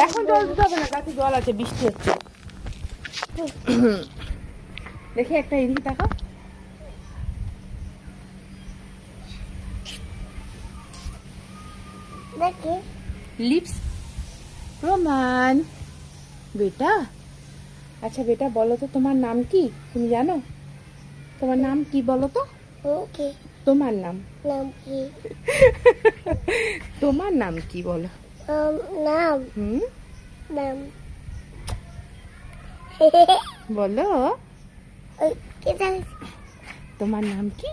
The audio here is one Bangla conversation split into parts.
এখন জল দিতে হবে না, গাছে জল আছে, বৃষ্টি হচ্ছে। দেখি একটা এদিকে তাকাও। দেখি লিপস রোমান বেটা। আচ্ছা বেটা, বলো তো তোমার নাম কি? তুমি জানো তোমার নাম কি? বলো তো ওকে তোমার নাম। নাম কি? তোমার নাম কি বলো? নাম নাম বলো কি জানি তোমার নাম কি?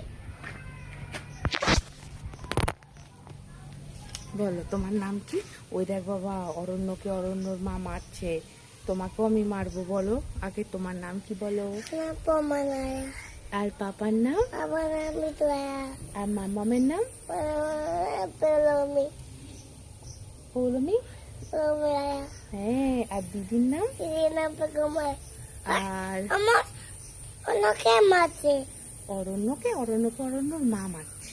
বলো তোমার নাম কি? ওই দেখ বাবা, অরণ্যকে অরণ্যর মা মারছে, তোমাকেও আমি মারবো। বলো আগে তোমার নাম কি বলো? নাম পমানায়া আর পাপার নাম? আমার নাম মিতুয়া আর মামামের নাম? পেলোমি পৌলমি। পেলোমিয়া হ্যাঁ, আর দিদির নাম? দিদির নাম পেগমায়। আর আমার অন্যকে মারছে। অরণ্যকে অরণ্যর মা মারছে।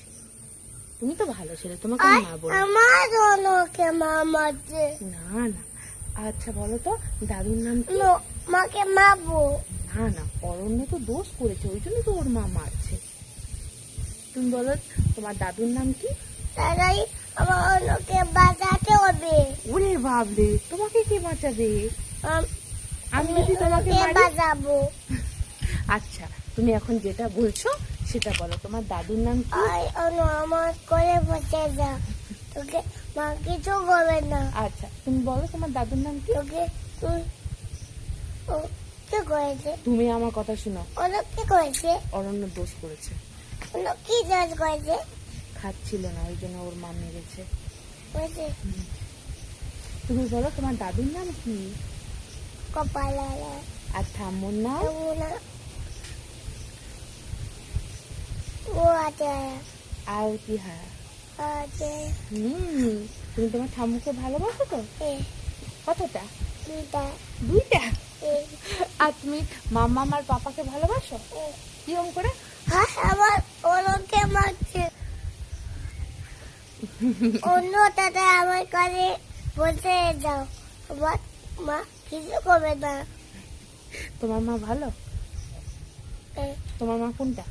তুমি তো ভালো ছেলে, তোমাকে আমি মা বলবো। আমার অন্যকে মা মারছে। না না। আচ্ছা বলো তো দাদুর নাম কি? মাকে মারবো না না, অরণ্য তো দোষ করেছে, ওই জন্য তো ওর মা মারছে। তুমি বলো তোমার দাদুর নাম কি? তাই আমার অন্যকে বাঁচাতে হবে। ওরে বাবরে, তোমাকে কে বাঁচাবে? আমি যদি তোমাকে মারি? বাঁচাবো। আচ্ছা তুমি এখন যেটা বলছো সেটা বলো, তোমার দাদুর নাম কি? আমার করে বসে যা, তোকে মা কিছু করবে না। আচ্ছা তুমি বলো তোমার দাদুর নাম কি? তোকে তুই ও কি করেছে? তুমি আমার কথা শুনো। অন্য কি করেছে? অরণ্য দোষ করেছে, অন্য কি কাজ করেছে? খাচ্ছিল না, ওই জন্য ওর মা মেরেছে। করেছে তুমি বলো তোমার দাদুর নাম কি? কপালা আর ঠাম্মুর নাম? ও আছে আর কি? হ্যাঁ আছে তুমি তোমার ঠাম্মুকে ভালোবাসো তো? কতটা? দুইটা দুইটা। আর তুমি মাম্মা আর পাপাকে ভালোবাসো? কিরম করে? হ্যাঁ, আমার অন্যকে মারছে। অন্য দাদা আমার কাছে বসে যাও, আমার মা কিছু করবে না। তোমার মা ভালো? তোমার মা কোনটা?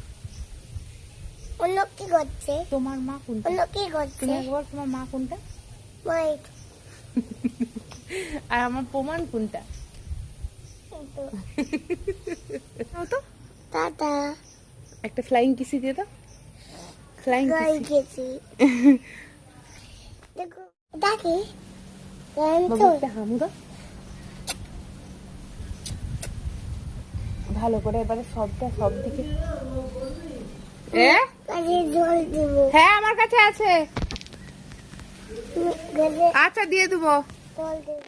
অন্য কি করছে? তোমার মা কোনটা? অন্য কি করছে? তুমি একবার তোমার মা কোনটা? মাইক আর আমার প্রমাণ কোনটা? তো দাদা একটা ফ্লাইং কিসি দিয়ে দাও। ফ্লাইং গাই কিসি। গেছি। দেখো দেখি বাবু একটা হামু দাও ভালো করে, এবারে সবটা সব দিকে। জল দিব। হ্যাঁ আমার কাছে আছে। গেলে আচ্ছা দিয়ে দেবো। জল দিব।